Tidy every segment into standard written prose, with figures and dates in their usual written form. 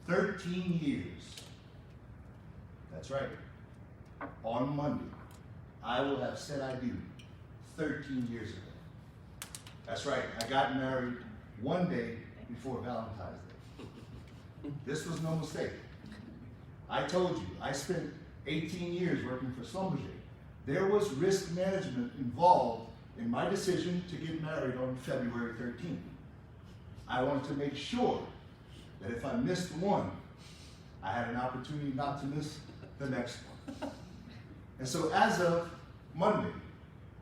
13 years. That's right. On Monday, I will have said I do 13 years ago. That's right. I got married one day before Valentine's Day. This was no mistake. I told you, I spent 18 years working for Schlumberger. There was risk management involved in my decision to get married on February 13th. I wanted to make sure that if I missed one, I had an opportunity not to miss the next one. And so as of Monday,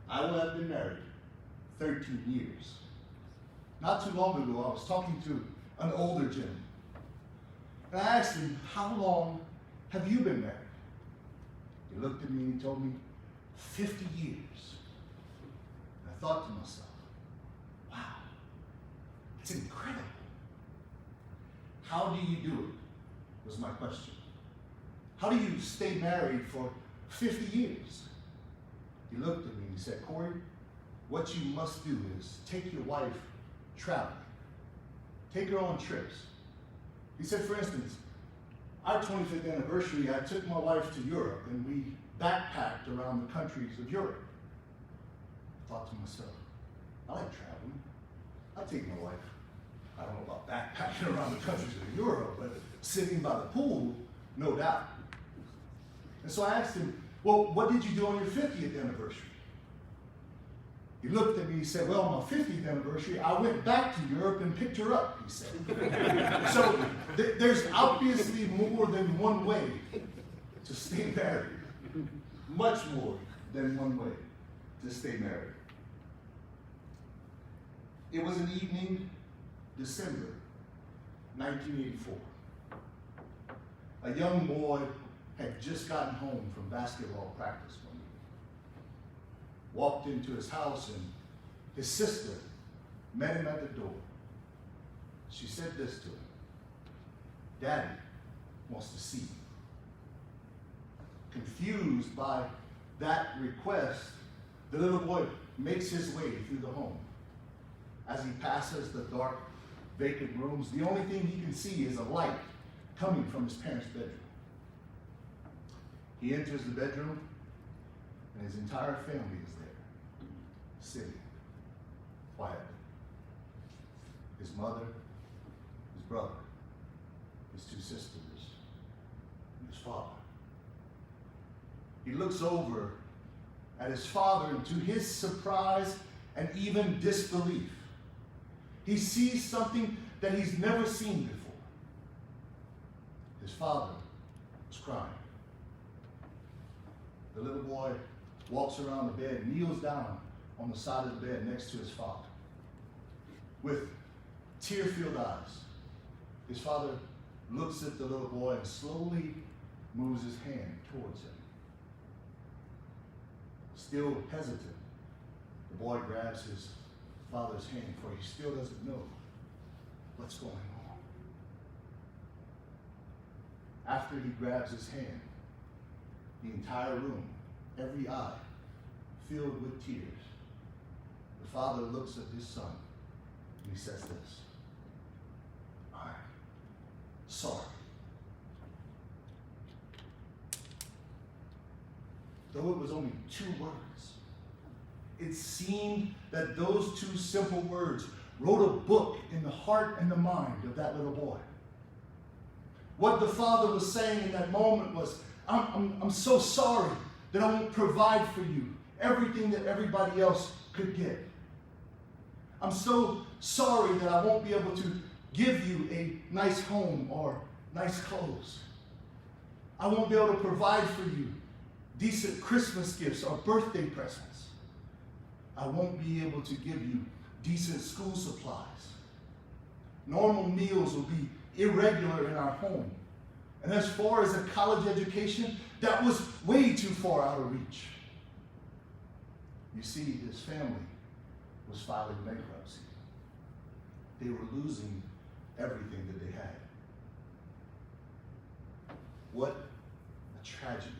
I will have been married 13 years. Not too long ago, I was talking to an older gentleman. And I asked him, how long have you been married? He looked at me and he told me, 50 years. And I thought to myself, wow, it's incredible. How do you do it? Was my question. How do you stay married for 50 years? He looked at me and he said, Corey, what you must do is take your wife traveling. Take her on trips. He said, for instance, our 25th anniversary, I took my wife to Europe and we backpacked around the countries of Europe. I thought to myself, I like traveling. I'll take my wife. I don't know about backpacking around the countries of Europe, but sitting by the pool, no doubt. And so I asked him, well, what did you do on your 50th anniversary? He looked at me and he said, well, on my 50th anniversary, I went back to Europe and picked her up, he said. So there's obviously more than one way to stay married. Much more than one way to stay married. It was an evening, December 1984. A young boy had just gotten home from basketball practice one evening. Walked into his house and his sister met him at the door. She said this to him, Daddy wants to see you. Confused by that request, the little boy makes his way through the home. As he passes the dark, vacant rooms, the only thing he can see is a light coming from his parents' bedroom. He enters the bedroom, and his entire family is there, sitting quietly. His mother, his brother, his two sisters, and his father. He looks over at his father, and to his surprise and even disbelief, he sees something that he's never seen before. His father was crying. The little boy walks around the bed, kneels down on the side of the bed next to his father. With tear-filled eyes, his father looks at the little boy and slowly moves his hand towards him. Still hesitant, the boy grabs his father's hand, for he still doesn't know what's going on. After he grabs his hand, the entire room, every eye filled with tears, the father looks at his son and he says this, I'm sorry. Though it was only 2 words, it seemed that those 2 simple words wrote a book in the heart and the mind of that little boy. What the father was saying in that moment was, I'm so sorry that I won't provide for you everything that everybody else could get. I'm so sorry that I won't be able to give you a nice home or nice clothes. I won't be able to provide for you decent Christmas gifts or birthday presents. I won't be able to give you decent school supplies. Normal meals will be irregular in our home. And as far as a college education, that was way too far out of reach. You see, his family was filing bankruptcy. They were losing everything that they had. What a tragedy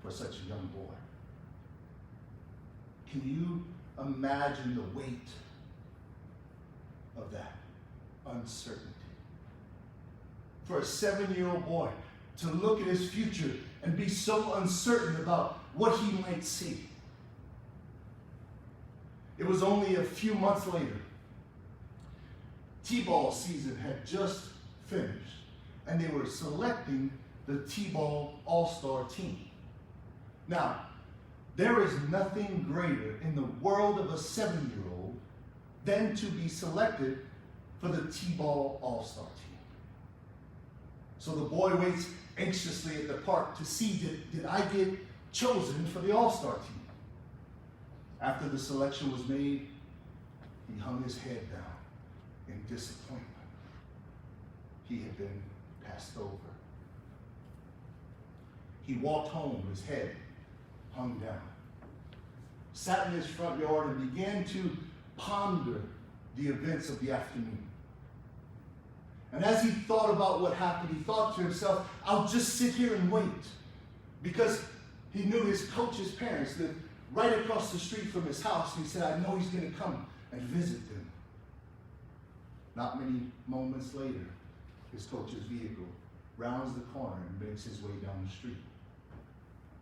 for such a young boy. Can you imagine the weight of that uncertainty? for a 7-year-old boy to look at his future and be so uncertain about what he might see. It was only a few months later. T-ball season had just finished, and they were selecting the T-ball all-star team. Now, there is nothing greater in the world of a 7-year-old than to be selected for the T-ball all-star team. So the boy waits anxiously at the park to see, did I get chosen for the all-star team? After the selection was made, he hung his head down in disappointment. He had been passed over. He walked home, his head hung down, sat in his front yard and began to ponder the events of the afternoon. And as he thought about what happened, he thought to himself, I'll just sit here and wait. Because he knew his coach's parents lived right across the street from his house. And he said, I know he's going to come and visit them. Not many moments later, his coach's vehicle rounds the corner and makes his way down the street.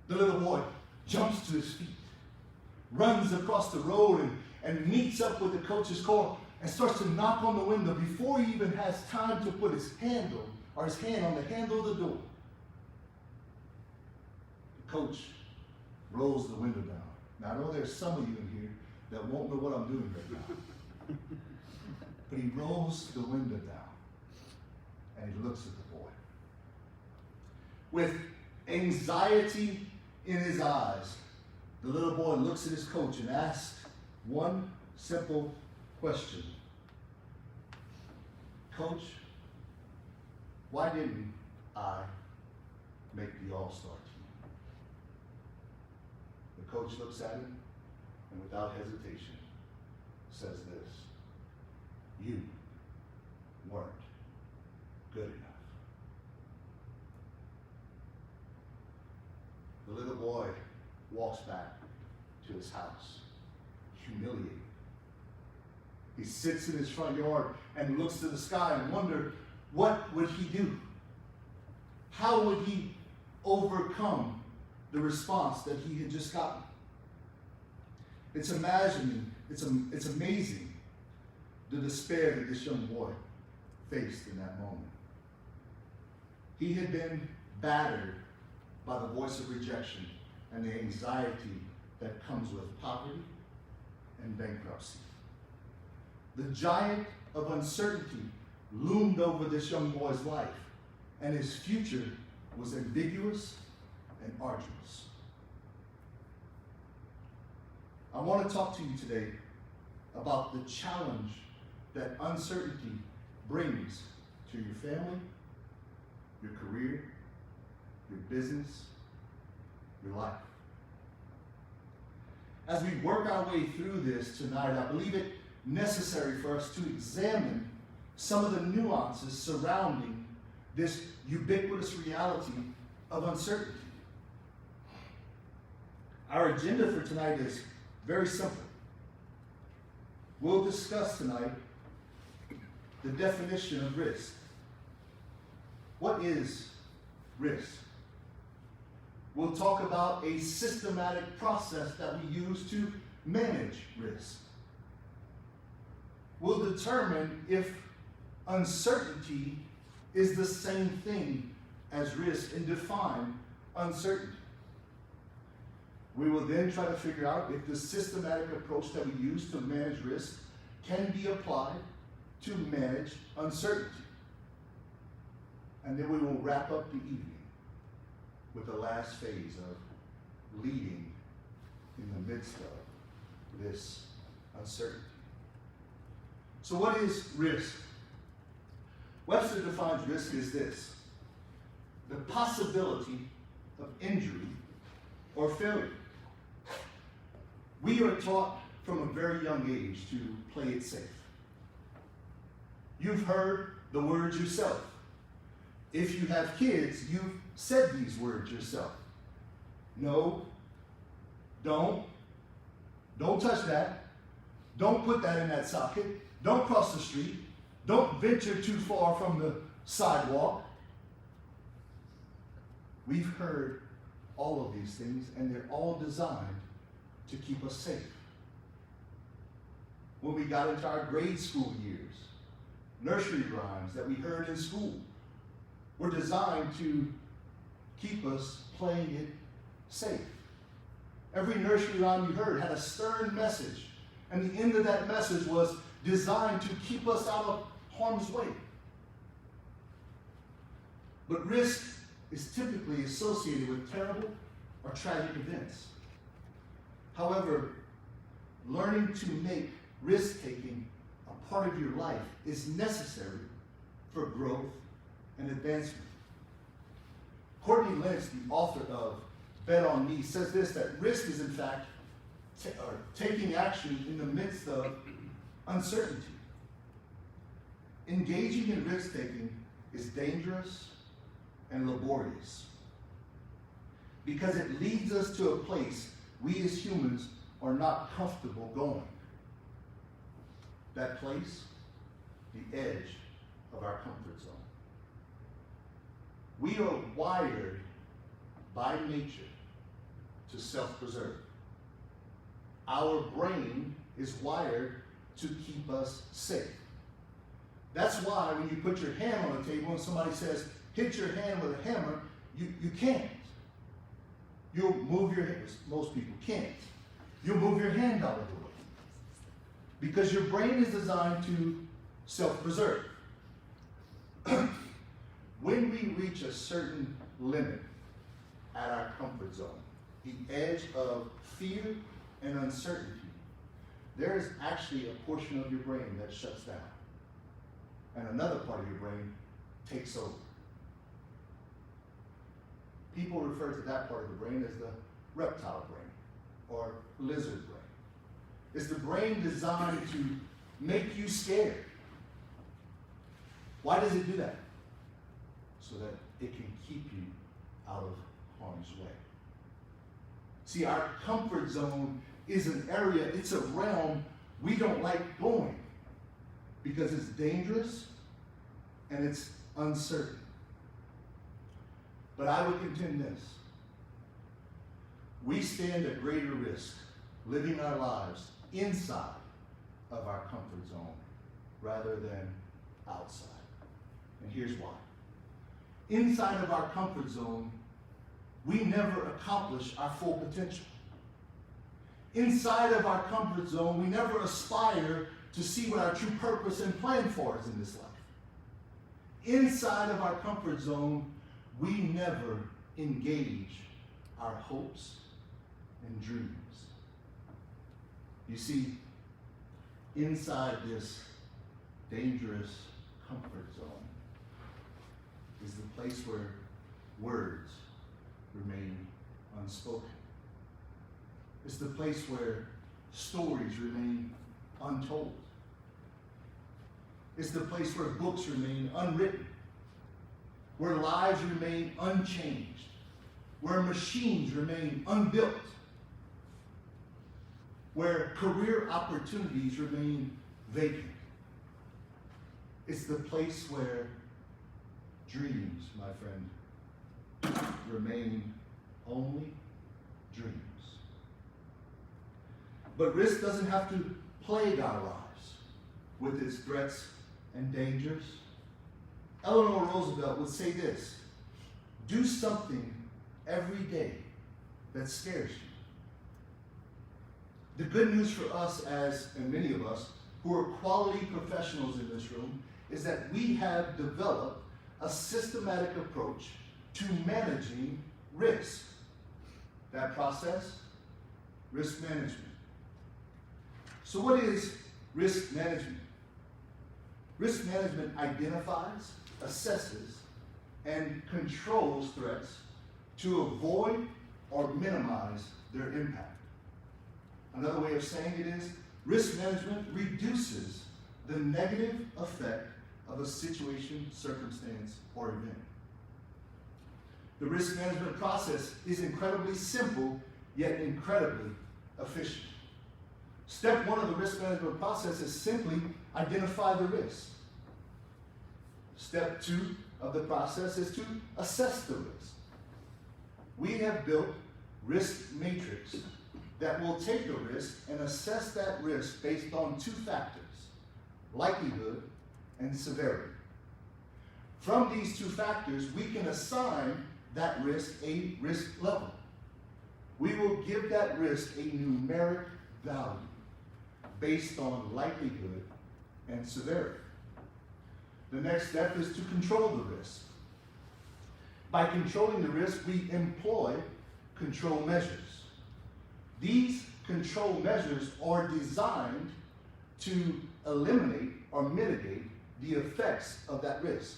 The little boy jumps to his feet, runs across the road and meets up with the coach's car and starts to knock on the window before he even has time to put his hand on the handle of the door. The coach rolls the window down. Now, I know there's some of you in here that won't know what I'm doing right now. But he rolls the window down and he looks at the boy. With anxiety in his eyes, the little boy looks at his coach and asks one simple question. Coach, why didn't I make the all-star team? The coach looks at him and without hesitation says this: you weren't good enough. The little boy walks back to his house, humiliated. He sits in his front yard and looks to the sky and wonders, what would he do? How would he overcome the response that he had just gotten? It's amazing the despair that this young boy faced in that moment. He had been battered by the voice of rejection and the anxiety that comes with poverty and bankruptcy. The giant of uncertainty loomed over this young boy's life, and his future was ambiguous and arduous. I want to talk to you today about the challenge that uncertainty brings to your family, your career, your business, your life. As we work our way through this tonight, I believe it necessary for us to examine some of the nuances surrounding this ubiquitous reality of uncertainty. Our agenda for tonight is very simple. We'll discuss tonight the definition of risk. What is risk? We'll talk about a systematic process that we use to manage risk. We'll determine if uncertainty is the same thing as risk and define uncertainty. We will then try to figure out if the systematic approach that we use to manage risk can be applied to manage uncertainty. And then we will wrap up the evening with the last phase of leading in the midst of this uncertainty. So what is risk? Webster defines risk as this: the possibility of injury or failure. We are taught from a very young age to play it safe. You've heard the words yourself. If you have kids, you've said these words yourself. No, don't touch that. Don't put that in that socket. Don't cross the street. Don't venture too far from the sidewalk. We've heard all of these things, and they're all designed to keep us safe. When we got into our grade school years, nursery rhymes that we heard in school were designed to keep us playing it safe. Every nursery rhyme you heard had a stern message, and the end of that message was designed to keep us out of harm's way. But risk is typically associated with terrible or tragic events. However, learning to make risk-taking a part of your life is necessary for growth and advancement. Courtney Lennox, the author of Bet on Me, says this, that risk is in fact taking action in the midst of uncertainty. Engaging in risk-taking is dangerous and laborious because it leads us to a place we as humans are not comfortable going. That place, the edge of our comfort zone. We are wired by nature to self-preserve. Our brain is wired to keep us safe. That's why when you put your hand on the table and somebody says, hit your hand with a hammer, you can't. You'll move your hand. Most people can't. You'll move your hand out of the way. Because your brain is designed to self-preserve. When we reach a certain limit at our comfort zone, the edge of fear and uncertainty, there is actually a portion of your brain that shuts down. And another part of your brain takes over. People refer to that part of the brain as the reptile brain or lizard brain. It's the brain designed to make you scared. Why does it do that? So that it can keep you out of harm's way. See, our comfort zone is an area, it's a realm we don't like going because it's dangerous and it's uncertain. But I would contend this. We stand a greater risk living our lives inside of our comfort zone rather than outside. And here's why. Inside of our comfort zone, we never accomplish our full potential. Inside of our comfort zone, we never aspire to see what our true purpose and plan for us in this life. Inside of our comfort zone, we never engage our hopes and dreams. You see, inside this dangerous comfort zone is the place where words remain unspoken. It's the place where stories remain untold. It's the place where books remain unwritten, where lives remain unchanged, where machines remain unbuilt, where career opportunities remain vacant. It's the place where dreams, my friend, remain only dreams. But risk doesn't have to plague our lives with its threats and dangers. Eleanor Roosevelt would say this: do something every day that scares you. The good news for us, and many of us who are quality professionals in this room, is that we have developed a systematic approach to managing risk. That process, risk management. So what is risk management? Risk management identifies, assesses, and controls threats to avoid or minimize their impact. Another way of saying it is, risk management reduces the negative effect of a situation, circumstance, or event. The risk management process is incredibly simple, yet incredibly efficient. Step one of the risk management process is simply identify the risk. Step two of the process is to assess the risk. We have built risk matrix that will take a risk and assess that risk based on two factors, likelihood and severity. From these two factors, we can assign that risk a risk level. We will give that risk a numeric value based on likelihood and severity. The next step is to control the risk. By controlling the risk, we employ control measures. These control measures are designed to eliminate or mitigate the effects of that risk.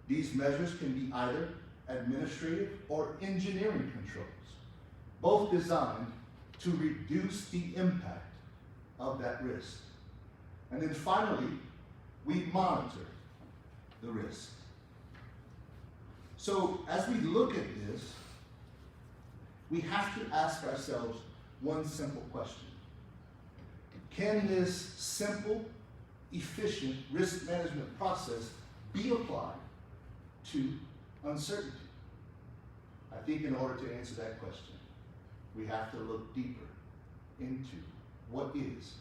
These measures can be either administrative or engineering controls, both designed to reduce the impact of that risk. And then finally, we monitor the risk. So as we look at this, we have to ask ourselves one simple question. Can this simple, efficient risk management process be applied to uncertainty? I think in order to answer that question, we have to look deeper into what is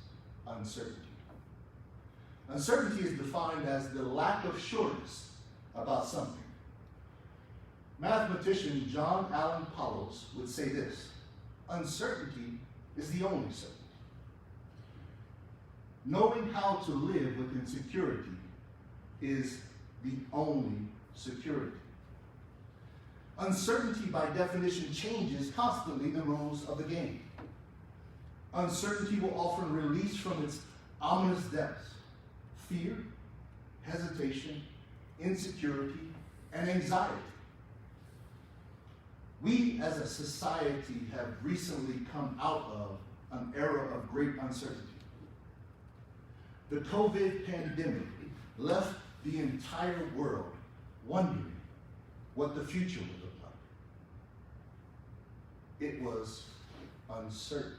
uncertainty. Uncertainty is defined as the lack of sureness about something. Mathematician John Allen Paulos would say this: uncertainty is the only certainty. Knowing how to live with insecurity is the only security. Uncertainty, by definition, changes constantly the rules of the game. Uncertainty will often release from its ominous depths fear, hesitation, insecurity, and anxiety. We as a society have recently come out of an era of great uncertainty. The COVID pandemic left the entire world wondering what the future would look like. It was uncertain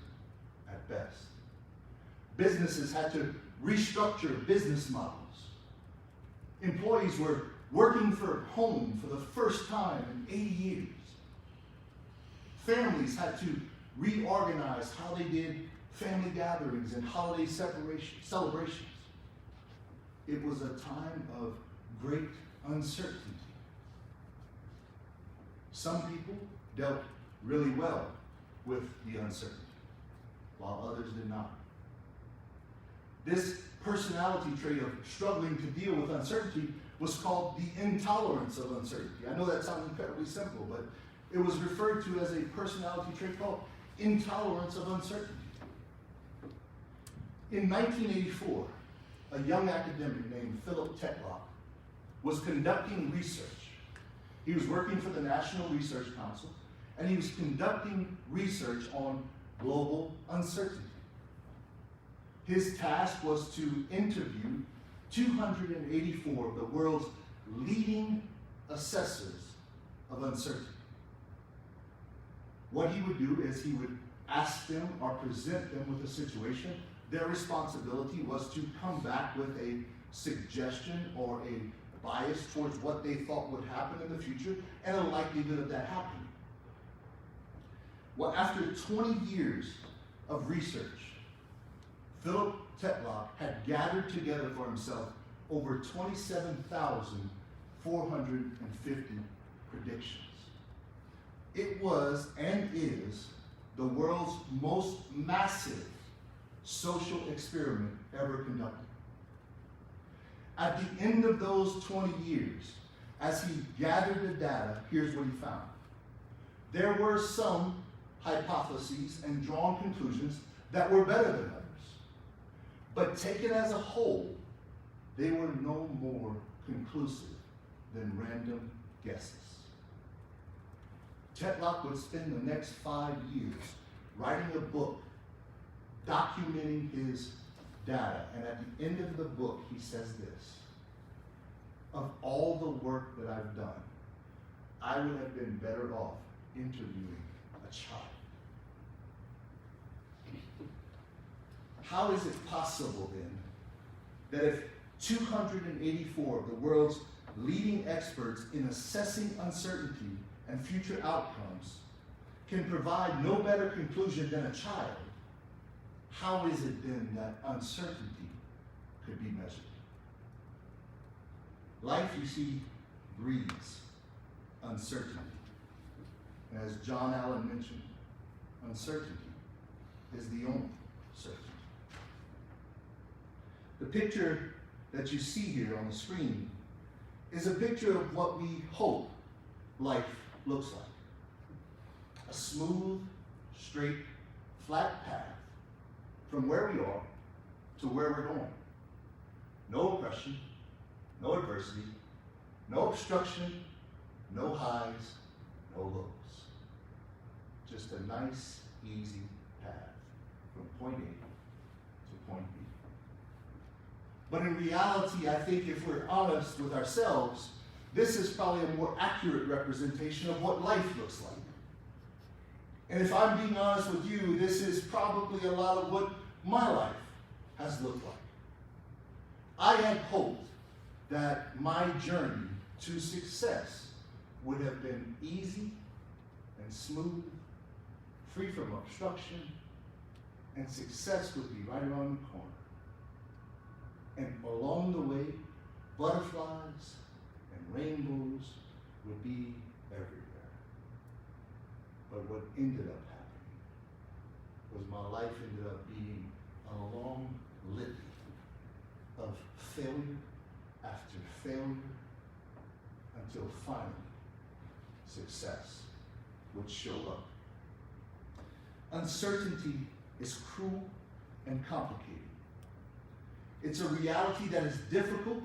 at best. Businesses had to restructure business models. Employees were working from home for the first time in 80 years. Families had to reorganize how they did family gatherings and holiday celebrations. It was a time of great uncertainty. Some people dealt really well with the uncertainty, while others did not. This personality trait of struggling to deal with uncertainty was called the intolerance of uncertainty. I know that sounds incredibly simple, but it was referred to as a personality trait called intolerance of uncertainty. In 1984, a young academic named Philip Tetlock was conducting research. He was working for the National Research Council, and he was conducting research on global uncertainty. His task was to interview 284 of the world's leading assessors of uncertainty. What he would do is he would ask them or present them with a situation. Their responsibility was to come back with a suggestion or a bias towards what they thought would happen in the future and a likelihood of that happening. Well, after 20 years of research, Philip Tetlock had gathered together for himself over 27,450 predictions. It was and is the world's most massive social experiment ever conducted. At the end of those 20 years, as he gathered the data, here's what he found. There were some hypotheses and drawn conclusions that were better than others, but taken as a whole, they were no more conclusive than random guesses. Tetlock would spend the next 5 years writing a book documenting his data, and at the end of the book he says this: of all the work that I've done, I would have been better off interviewing a child. How is it possible then that if 284 of the world's leading experts in assessing uncertainty and future outcomes can provide no better conclusion than a child, how is it then that uncertainty could be measured? Life, you see, breeds uncertainty. As John Allen mentioned, uncertainty is the only certainty. The picture that you see here on the screen is a picture of what we hope life looks like. A smooth, straight, flat path from where we are to where we're going. No oppression, no adversity, no obstruction, no highs, no lows. Just a nice, easy path from point A to point B. But in reality, I think if we're honest with ourselves, this is probably a more accurate representation of what life looks like. And if I'm being honest with you, this is probably a lot of what my life has looked like. I had hoped that my journey to success would have been easy and smooth, free from obstruction, and success would be right around the corner. And along the way, butterflies and rainbows would be everywhere. But what ended up happening was my life ended up being a long litany of failure after failure until finally success would show up. Uncertainty is cruel and complicated. It's a reality that is difficult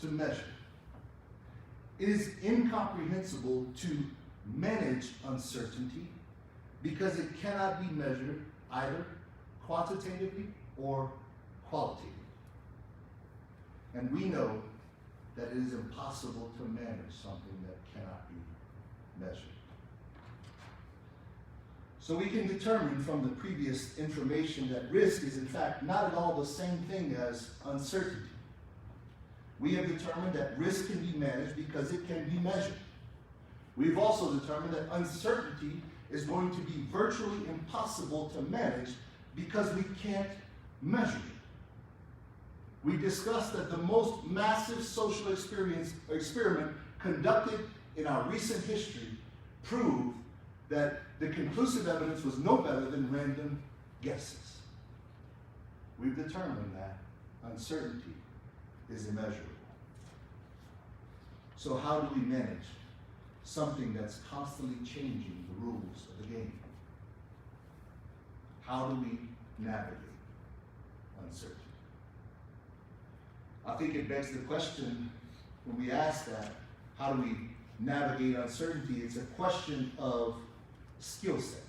to measure. It is incomprehensible to manage uncertainty because it cannot be measured either quantitatively or qualitatively. And we know that it is impossible to manage something that cannot be measured. So we can determine from the previous information that risk is in fact not at all the same thing as uncertainty. We have determined that risk can be managed because it can be measured. We've also determined that uncertainty is going to be virtually impossible to manage because we can't measure it. We discussed that the most massive social experiment conducted in our recent history proved that the conclusive evidence was no better than random guesses. We've determined that uncertainty is immeasurable. So how do we manage something that's constantly changing the rules of the game? How do we navigate uncertainty? I think it begs the question when we ask that, how do we navigate uncertainty? It's a question of skill set.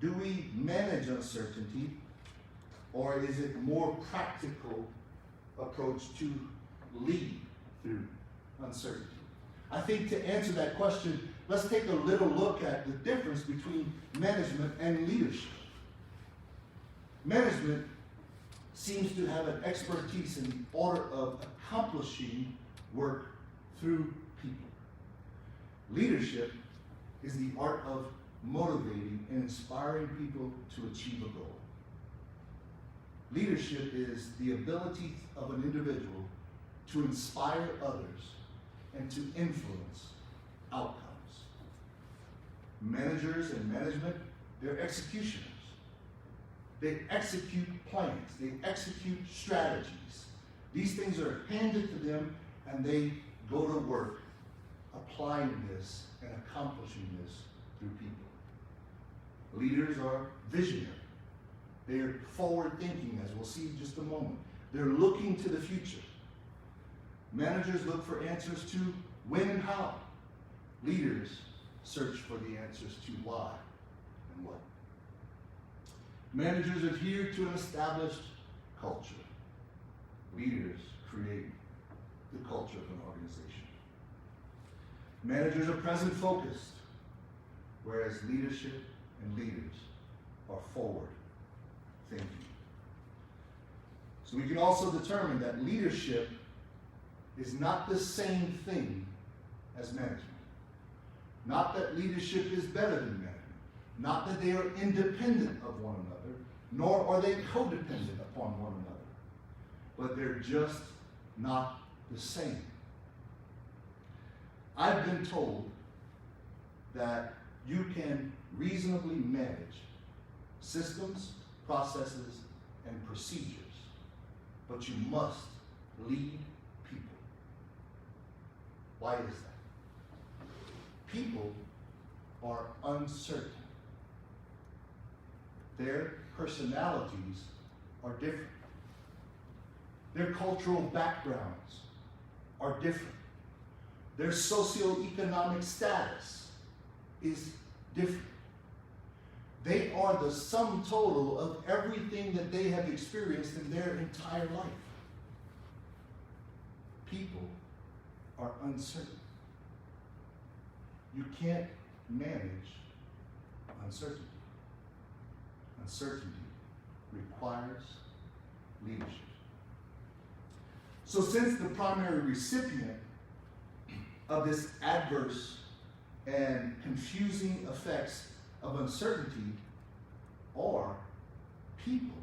Do we manage uncertainty, or is it more practical approach to lead through uncertainty? I think to answer that question, let's take a little look at the difference between management and leadership. Management seems to have an expertise in the order of accomplishing work through people. Leadership is the art of motivating and inspiring people to achieve a goal. Leadership is the ability of an individual to inspire others and to influence outcomes. Managers and management, they're executioners. They execute plans, they execute strategies. These things are handed to them and they go to work applying this and accomplishing this through people. Leaders are visionary. They're forward thinking, as we'll see in just a moment. They're looking to the future. Managers look for answers to when and how. Leaders search for the answers to why and what. Managers adhere to an established culture. Leaders create the culture of an organization. Managers are present focused, whereas leadership and leaders are forward thinking. So we can also determine that leadership is not the same thing as management. Not that leadership is better than management. Not that they are independent of one another, nor are they codependent upon one another. But they're just not the same. I've been told that you can reasonably manage systems, processes, and procedures, but you must lead people. Why is that? People are uncertain. Their personalities are different. Their cultural backgrounds are different. Their socioeconomic status is different. They are the sum total of everything that they have experienced in their entire life. People are uncertain. You can't manage uncertainty. Uncertainty requires leadership. So since the primary recipient of this adverse and confusing effects of uncertainty are people,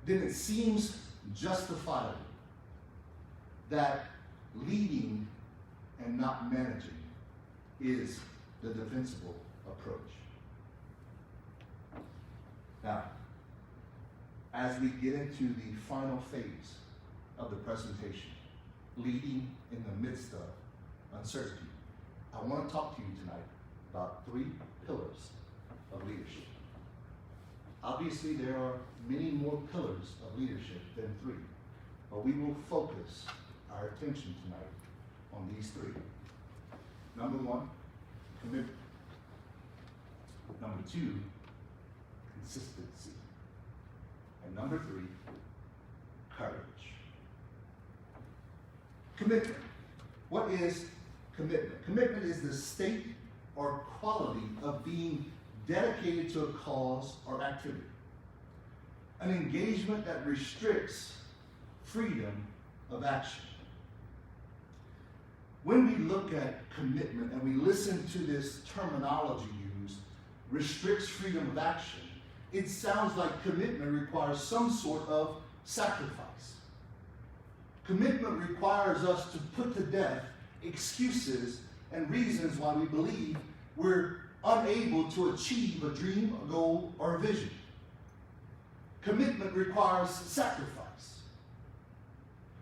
then it seems justifiable that leading and not managing is the defensible approach. Now, as we get into the final phase of the presentation, leading in the midst of uncertainty, I want to talk to you tonight about 3 pillars of leadership. Obviously, there are many more pillars of leadership than 3, but we will focus our attention tonight on these 3. Number 1, commitment. Number 2, consistency. And number 3, courage. Commitment. What is commitment? Commitment is the state or quality of being dedicated to a cause or activity. An engagement that restricts freedom of action. When we look at commitment and we listen to this terminology used, restricts freedom of action, it sounds like commitment requires some sort of sacrifice. Commitment requires us to put to death excuses and reasons why we believe we're unable to achieve a dream, a goal, or a vision. Commitment requires sacrifice.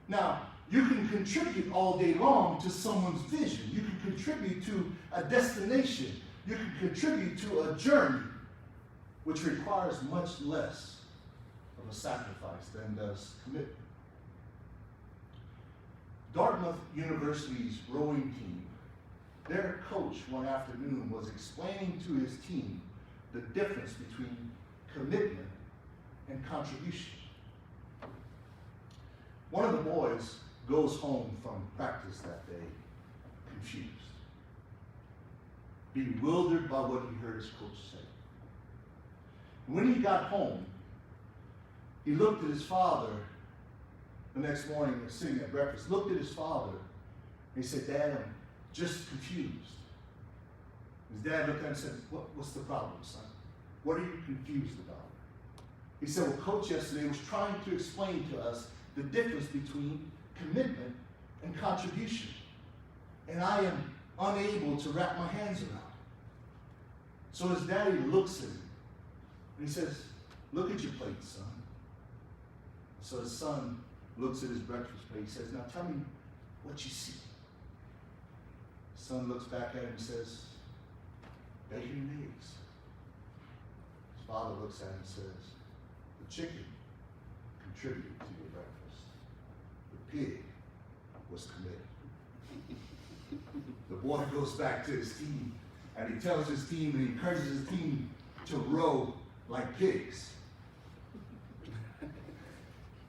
Now, you can contribute all day long to someone's vision. You can contribute to a destination. You can contribute to a journey, which requires much less of a sacrifice than does commitment. Dartmouth University's rowing team, their coach one afternoon was explaining to his team the difference between commitment and contribution. One of the boys goes home from practice that day confused, bewildered by what he heard his coach say. When he got home, he looked at his father the next morning, sitting at breakfast, looked at his father, and he said, "Dad, I'm just confused." His dad looked at him and said, "What's the problem, son? What are you confused about?" He said, "Well, Coach yesterday was trying to explain to us the difference between commitment and contribution, and I am unable to wrap my hands around it." So his daddy looks at him, and he says, "Look at your plate, son." So his son looks at his breakfast plate. He says, "Now tell me what you see." His son looks back at him and says, "Bacon and eggs." His father looks at him and says, "The chicken contributed to your breakfast. The pig was committed." The boy goes back to his team, and he tells his team and he encourages his team to row like pigs.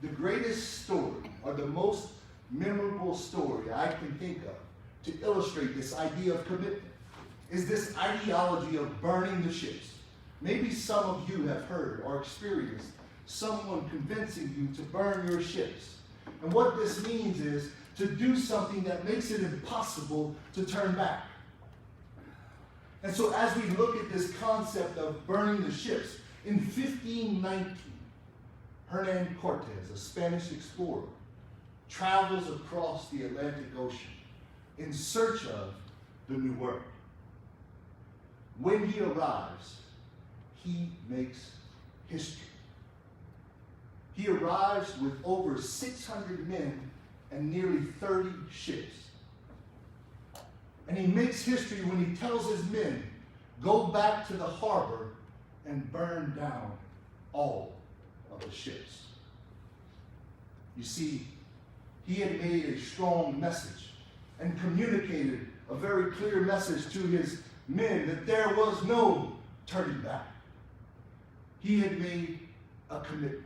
The greatest story, or the most memorable story I can think of to illustrate this idea of commitment, is this ideology of burning the ships. Maybe some of you have heard or experienced someone convincing you to burn your ships. And what this means is to do something that makes it impossible to turn back. And so as we look at this concept of burning the ships, in 1519, Hernan Cortez, a Spanish explorer, travels across the Atlantic Ocean in search of the New World. When he arrives, he makes history. He arrives with over 600 men and nearly 30 ships. And he makes history when he tells his men, go back to the harbor and burn down all of the ships. You see, he had made a strong message and communicated a very clear message to his men that there was no turning back. He had made a commitment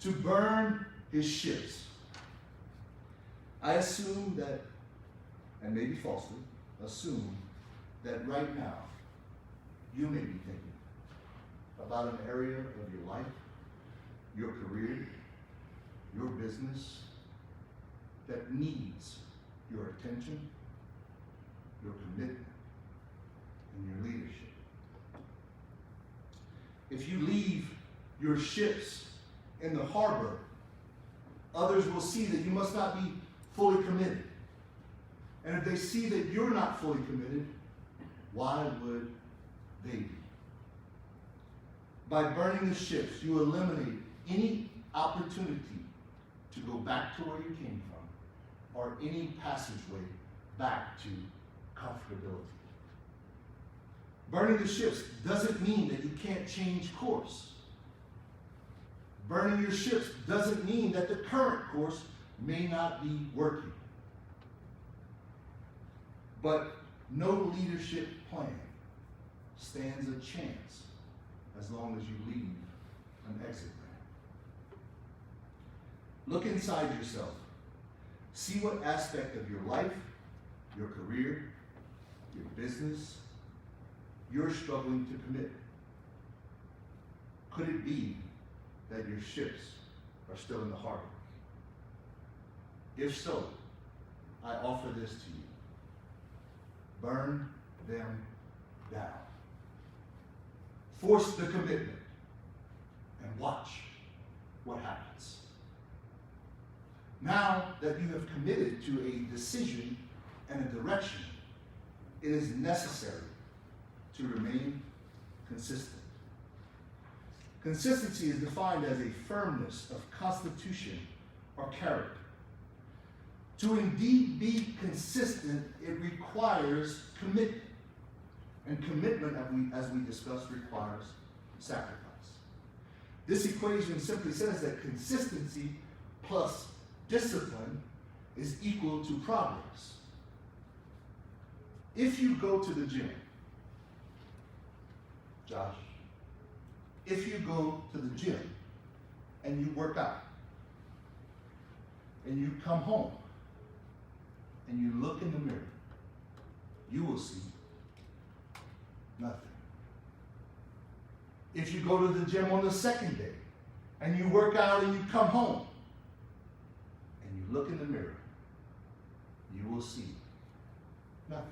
to burn his ships. I assume that, and maybe falsely, assume that right now you may be thinking about an area of your life, your career, your business that needs your attention, your commitment, and your leadership. If you leave your ships in the harbor, others will see that you must not be fully committed. And if they see that you're not fully committed, why would they be? By burning the ships, you eliminate any opportunity to go back to where you came from or any passageway back to comfortability. Burning the ships doesn't mean that you can't change course. Burning your ships doesn't mean that the current course may not be working. But no leadership plan stands a chance as long as you leave an exit ramp. Look inside yourself. See what aspect of your life, your career, your business, you're struggling to commit. Could it be that your ships are still in the harbor? If so, I offer this to you. Burn them down. Force the commitment and watch what happens. Now that you have committed to a decision and a direction, it is necessary to remain consistent. Consistency is defined as a firmness of constitution or character. To indeed be consistent, it requires commitment. And commitment, as we discussed, requires sacrifice. This equation simply says that consistency plus discipline is equal to progress. If you go to the gym, Josh, if you go to the gym and you work out and you come home and you look in the mirror, you will see nothing. If you go to the gym on the second day and you work out and you come home and you look in the mirror, you will see nothing.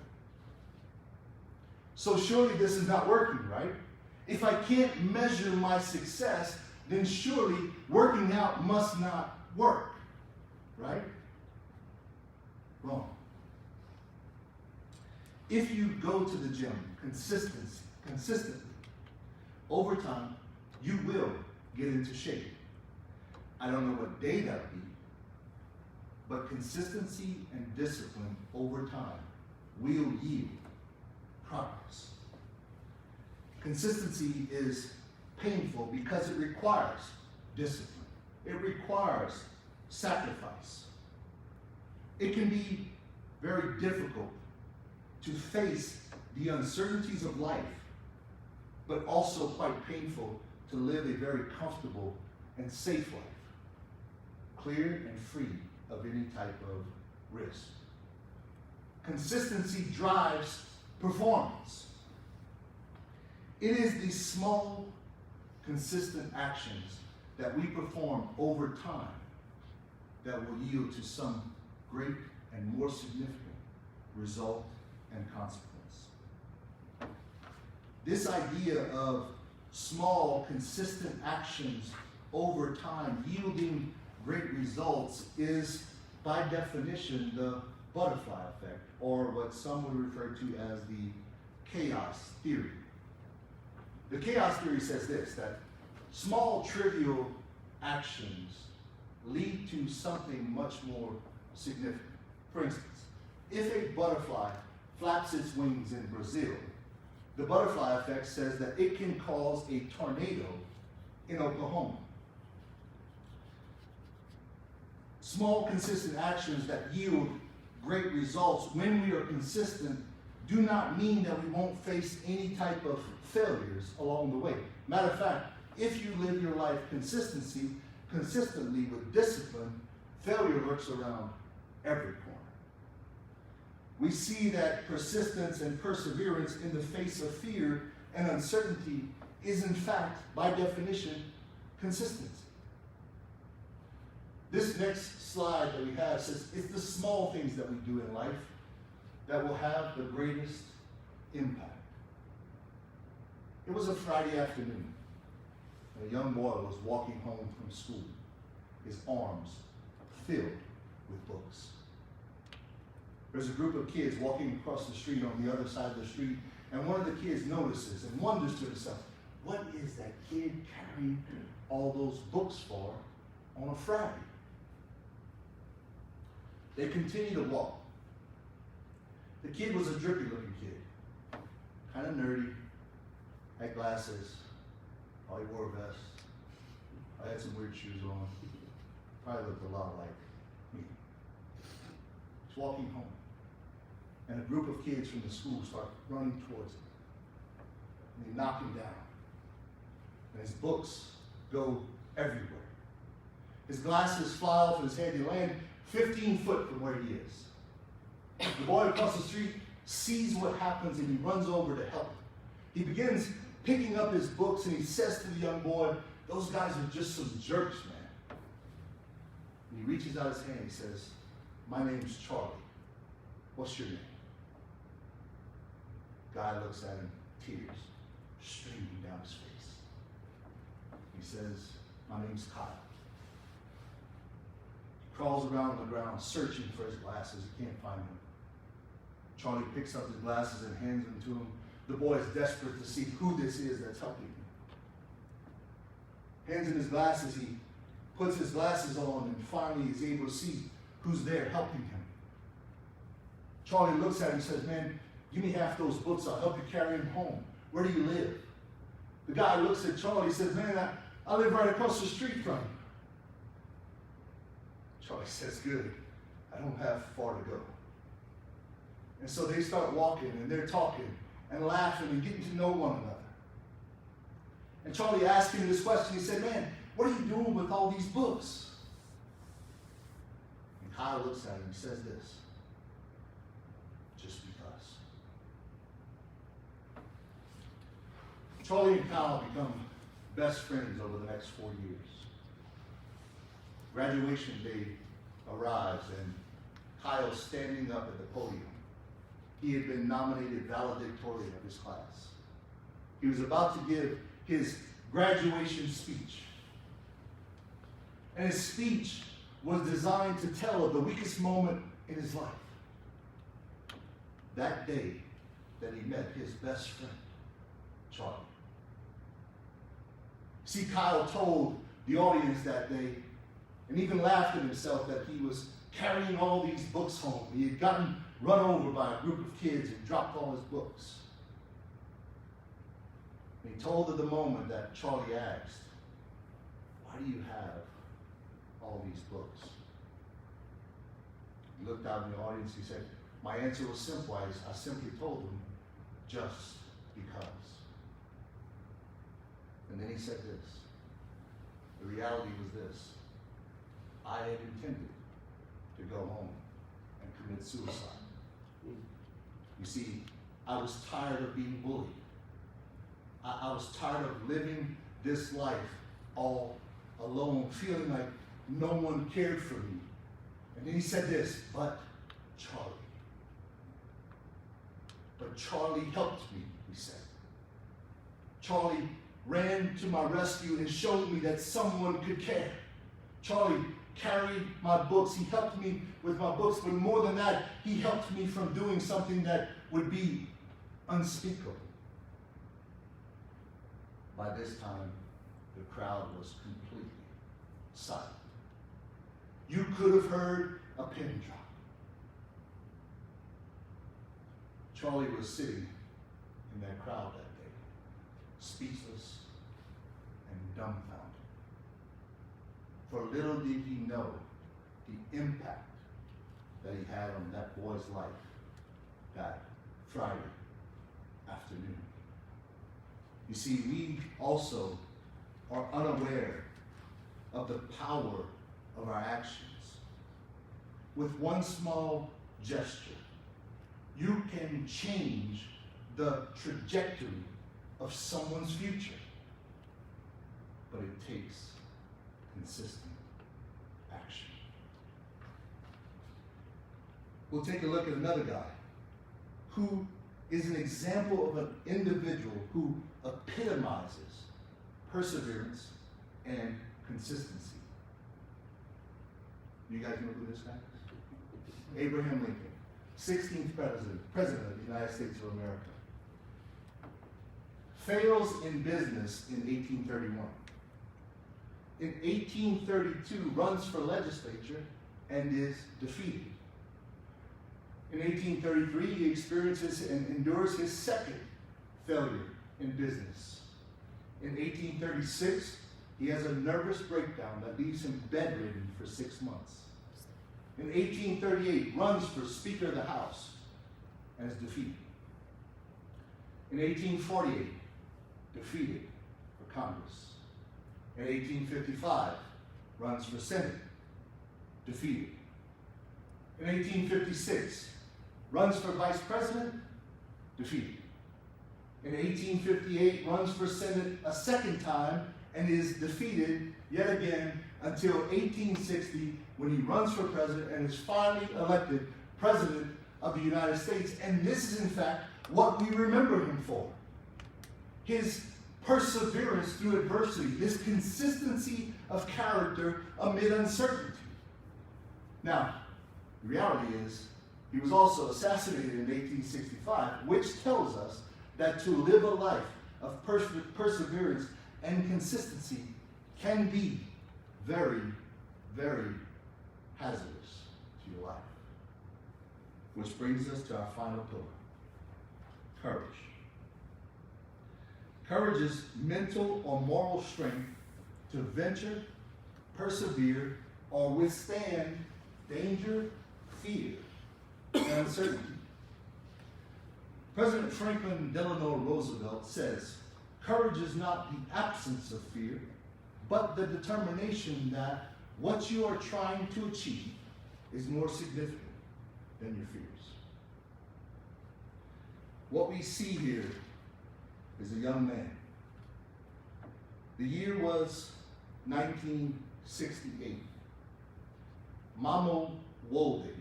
So surely this is not working, right? If I can't measure my success, then surely working out must not work, right? Wrong. If you go to the gym consistently, over time, you will get into shape. I don't know what day that will be, but consistency and discipline over time will yield progress. Consistency is painful because it requires discipline. It requires sacrifice. It can be very difficult to face the uncertainties of life, but also quite painful to live a very comfortable and safe life, clear and free of any type of risk. Consistency drives performance. It is these small, consistent actions that we perform over time that will yield to some great and more significant result and consequence. This idea of small, consistent actions over time yielding great results is, by definition, the butterfly effect, or what some would refer to as the chaos theory. The chaos theory says this, that small, trivial actions lead to something much more significant. For instance, if a butterfly flaps its wings in Brazil, the butterfly effect says that it can cause a tornado in Oklahoma. Small, consistent actions that yield great results, when we are consistent, do not mean that we won't face any type of failures along the way. Matter of fact, if you live your life consistently with discipline, failure lurks around every corner. We see that persistence and perseverance in the face of fear and uncertainty is, in fact, by definition, consistency. This next slide that we have says it's the small things that we do in life that will have the greatest impact. It was a Friday afternoon. A young boy was walking home from school, his arms filled with books. There's a group of kids walking across the street on the other side of the street, and one of the kids notices and wonders to himself, what is that kid carrying all those books for on a Friday? They continue to walk. The kid was a drippy-looking kid, kind of nerdy, had glasses, probably wore a vest. I had some weird shoes on. Probably looked a lot like me. He's walking home, and a group of kids from the school start running towards him. And they knock him down, and his books go everywhere. His glasses fly off his head. They land 15 foot from where he is. The boy across the street sees what happens, and he runs over to help. He begins picking up his books, and he says to the young boy, those guys are just some jerks, man. And he reaches out his hand, he says, my name's Charlie. What's your name? Guy looks at him, tears streaming down his face. He says, my name's Kyle. He crawls around on the ground searching for his glasses. He can't find them. Charlie picks up his glasses and hands them to him. The boy is desperate to see who this is that's helping him. Hands him his glasses. He puts his glasses on, and finally he's able to see who's there helping him. Charlie looks at him and says, man, give me half those books. I'll help you carry them home. Where do you live? The guy looks at Charlie and says, man, I live right across the street from you. Charlie says, good. I don't have far to go. And so they start walking, and they're talking and laughing and getting to know one another. And Charlie asked him this question. He said, man, what are you doing with all these books? And Kyle looks at him and says this, just because. Charlie and Kyle become best friends over the next 4 years. Graduation day arrives, and Kyle's standing up at the podium. He had been nominated valedictorian of his class. He was about to give his graduation speech. And his speech was designed to tell of the weakest moment in his life. That day that he met his best friend, Charlie. See, Kyle told the audience that day, and even laughed at himself, that he was carrying all these books home. He had gotten run over by a group of kids and dropped all his books. And he told of the moment that Charlie asked, why do you have all these books? He looked out in the audience, he said, my answer was simple. I simply told him, just because. And then he said this. The reality was this. I had intended to go home and commit suicide. You see, I was tired of being bullied. I was tired of living this life all alone, feeling like no one cared for me. And then he said this, but Charlie. But Charlie helped me, he said. Charlie ran to my rescue and showed me that someone could care. Charlie carried my books. He helped me with my books, but more than that, he helped me from doing something that would be unspeakable. By this time, the crowd was completely silent. You could have heard a pin drop. Charlie was sitting in that crowd that day, speechless and dumbfounded. For little did he know the impact that he had on that boy's life that Friday afternoon. You see, we also are unaware of the power of our actions. With one small gesture, you can change the trajectory of someone's future. But it takes consistent action. We'll take a look at another guy who is an example of an individual who epitomizes perseverance and consistency. You guys know who this guy is? Abraham Lincoln, 16th president of the United States of America. Fails in business in 1831. In 1832, runs for legislature and is defeated. In 1833, he experiences and endures his second failure in business. In 1836, he has a nervous breakdown that leaves him bedridden for 6 months. In 1838, runs for Speaker of the House and is defeated. In 1848, defeated for Congress. In 1855, runs for Senate, defeated. In 1856, runs for Vice President, defeated. In 1858, runs for Senate a second time and is defeated yet again until 1860, when he runs for president and is finally elected President of the United States. And this is, in fact, what we remember him for. His perseverance through adversity, his consistency of character amid uncertainty. Now, the reality is, he was also assassinated in 1865, which tells us that to live a life of perseverance and consistency can be very, very hazardous to your life. Which brings us to our final pillar, courage. Courage is mental or moral strength to venture, persevere, or withstand danger, fear, and uncertainty. President Franklin Delano Roosevelt says, courage is not the absence of fear, but the determination that what you are trying to achieve is more significant than your fears. What we see here is a young man. The year was 1968. Mamo Wolde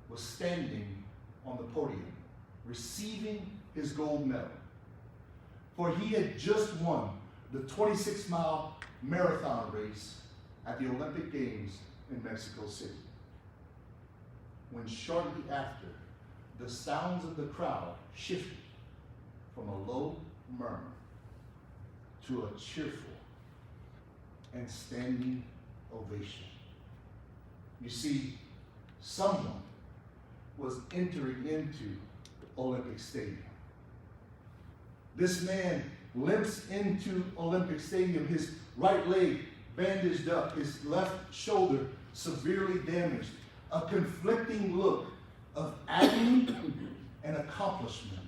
was standing on the podium, receiving his gold medal. For he had just won the 26-mile marathon race at the Olympic Games in Mexico City. When shortly after, the sounds of the crowd shifted from a low murmur to a cheerful and standing ovation. You see, someone was entering into Olympic Stadium. This man limps into Olympic Stadium, his right leg bandaged up, his left shoulder severely damaged, a conflicting look of agony and accomplishment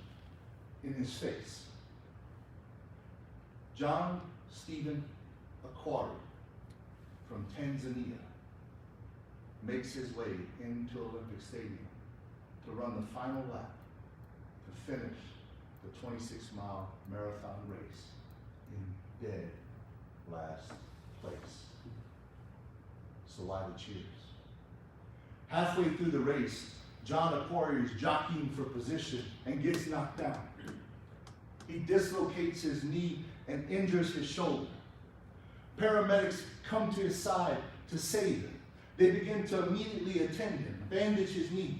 in his face. John Stephen Akhwari from Tanzania makes his way into Olympic Stadium to run the final lap to finish the 26-mile marathon race in dead last place. So why the cheers? Halfway through the race, John Akhwari is jockeying for position and gets knocked down. he dislocates his knee and injures his shoulder. Paramedics come to his side to save him. They begin to immediately attend him, bandage his knee,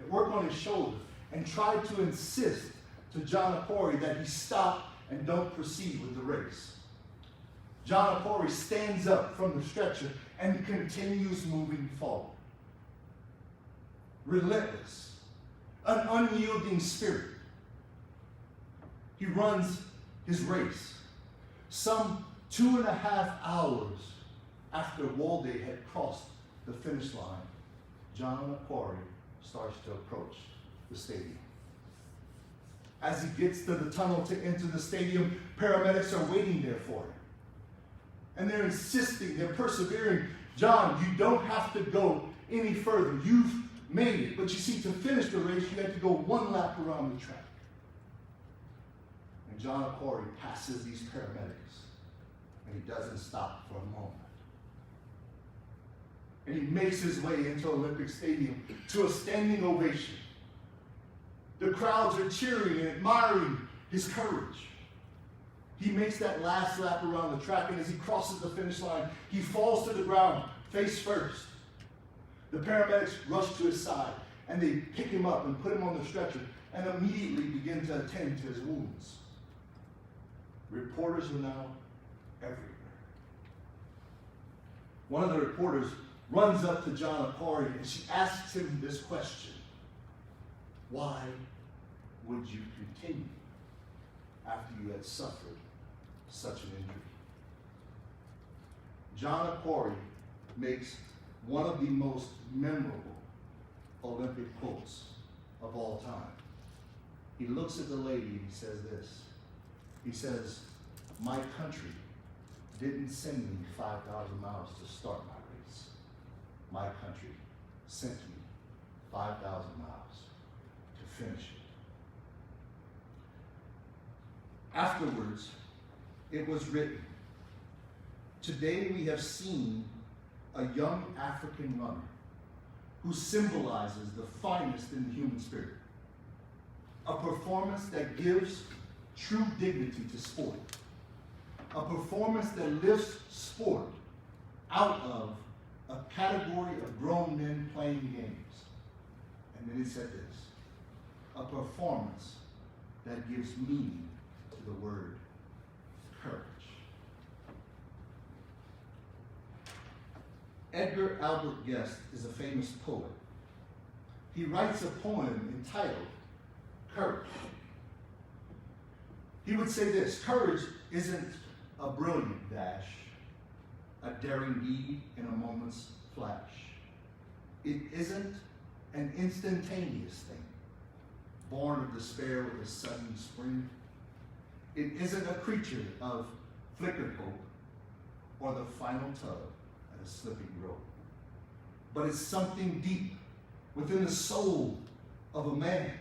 work on his shoulder, and try to insist to John Arcori that he stop and don't proceed with the race. John Arcori stands up from the stretcher and continues moving forward. Relentless, an unyielding spirit. He runs his race. Some 2.5 hours after Walde had crossed the finish line, John Arcori starts to approach the stadium. As he gets to the tunnel to enter the stadium, paramedics are waiting there for him. And they're insisting, they're persevering. John, you don't have to go any further. You've made it. But you see, to finish the race, you had to go 1 lap around the track. And John Arcori passes these paramedics, and he doesn't stop for a moment. And he makes his way into Olympic Stadium to a standing ovation. The crowds are cheering and admiring his courage. He makes that last lap around the track, and as he crosses the finish line, he falls to the ground, face first. The paramedics rush to his side, and they pick him up and put him on the stretcher, and immediately begin to attend to his wounds. Reporters are now everywhere. One of the reporters runs up to John Arcori, and she asks him this question: why would you continue after you had suffered such an injury? John Arcori makes one of the most memorable Olympic quotes of all time. He looks at the lady and he says this. He says, "My country didn't send me 5,000 miles to start my race. My country sent me 5,000 miles to finish it." Afterwards, it was written, "Today we have seen a young African runner who symbolizes the finest in the human spirit. A performance that gives true dignity to sport. A performance that lifts sport out of a category of grown men playing games." And then he said this: "A performance that gives meaning to the word courage." Edgar Albert Guest is a famous poet. He writes a poem entitled Courage. He would say this: "Courage isn't a brilliant dash, a daring deed in a moment's flash. It isn't an instantaneous thing, born of despair with a sudden spring. It isn't a creature of flickered hope or the final tug at a slipping rope. But it's something deep within the soul of a man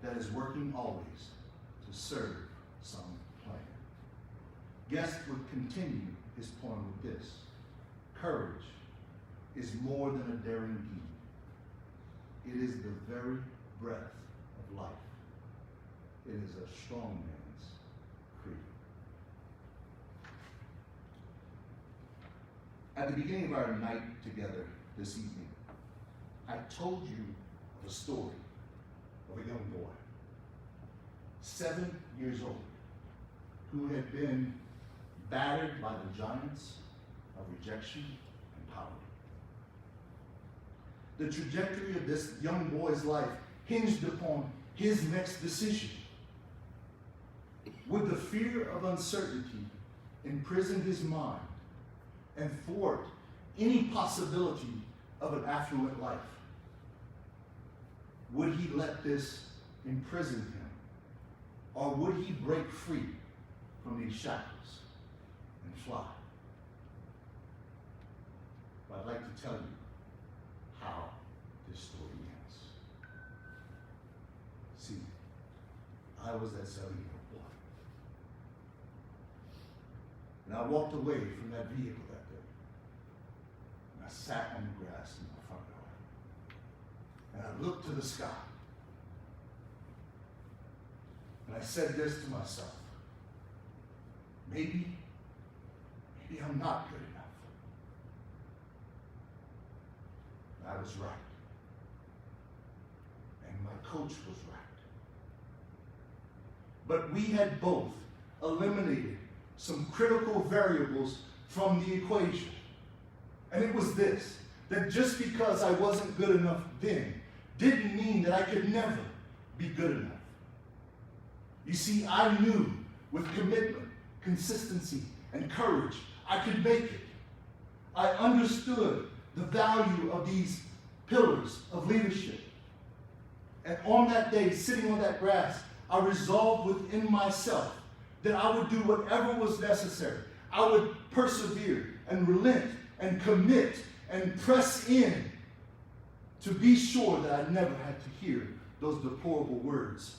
that is working always to serve some plan." Guest would continue his poem with this: "Courage is more than a daring deed. It is the very breath of life. It is a strong man's creed." At the beginning of our night together this evening, I told you the story of a young boy, 7 years old, who had been battered by the giants of rejection and poverty. The trajectory of this young boy's life hinged upon his next decision. Would the fear of uncertainty imprison his mind and thwart any possibility of an affluent life? Would he let this imprison him, or would he break free from these shackles and fly? But I'd like to tell you how this story ends. See, I was that 7-year-old boy, and I walked away from that vehicle that day, and I sat on the grass in my front yard, and I looked to the sky, and And I said this to myself. Maybe I'm not good enough. I was right. And my coach was right. But we had both eliminated some critical variables from the equation. And it was this, that just because I wasn't good enough then, didn't mean that I could never be good enough. You see, I knew with commitment, consistency, and courage, I could make it. I understood the value of these pillars of leadership. And on that day, sitting on that grass, I resolved within myself that I would do whatever was necessary. I would persevere and relent and commit and press in to be sure that I never had to hear those deplorable words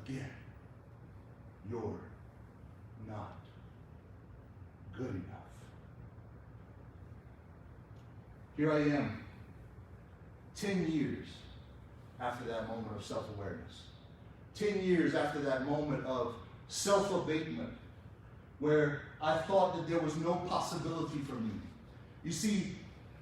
again. You're not good enough. Here I am, 10 years after that moment of self-awareness. 10 years after that moment of self-abatement, where I thought that there was no possibility for me. You see,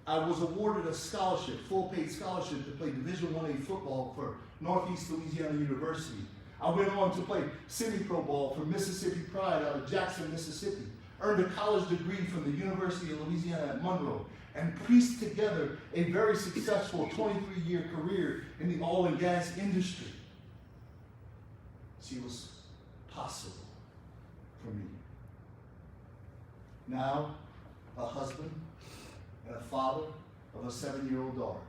I was awarded a scholarship, full-paid scholarship, to play Division I-A football for Northeast Louisiana University. I went on to play semi-pro ball for Mississippi Pride out of Jackson, Mississippi. Earned a college degree from the University of Louisiana at Monroe, and pieced together a very successful 23-year career in the oil and gas industry. See, it was possible for me. Now, a husband and a father of a 7-year-old daughter,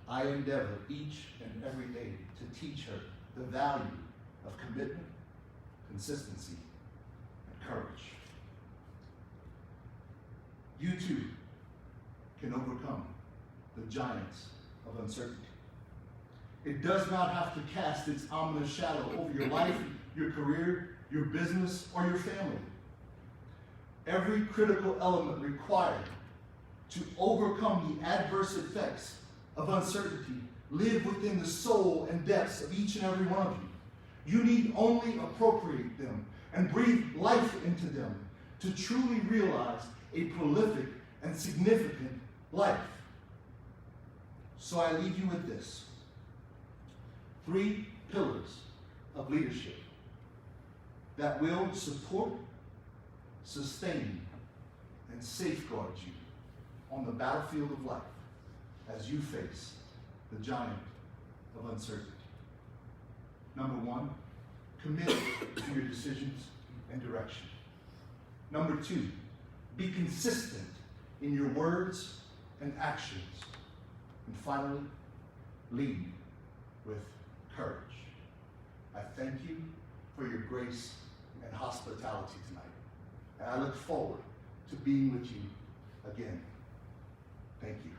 I endeavor each and every day to teach her the value of commitment, consistency, and courage. You too can overcome the giants of uncertainty. It does not have to cast its ominous shadow over your life, your career, your business, or your family. Every critical element required to overcome the adverse effects of uncertainty live within the soul and depths of each and every one of you. You need only appropriate them and breathe life into them to truly realize a prolific and significant life. So I leave you with this. 3 pillars of leadership that will support, sustain, and safeguard you on the battlefield of life as you face the giant of uncertainty. Number 1, commit to your decisions and direction. Number 2, be consistent in your words and actions. And finally, lead with courage. I thank you for your grace and hospitality tonight. And I look forward to being with you again. Thank you.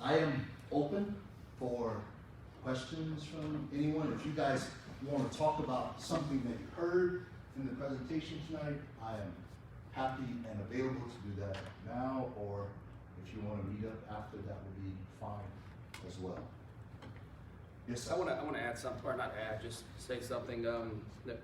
I am open for questions from anyone. If you guys want to talk about something that you heard in the presentation tonight, I am happy and available to do that now, or if you want to meet up after, that would be fine as well. Yes, sir. I want to add something, or not add, just say something that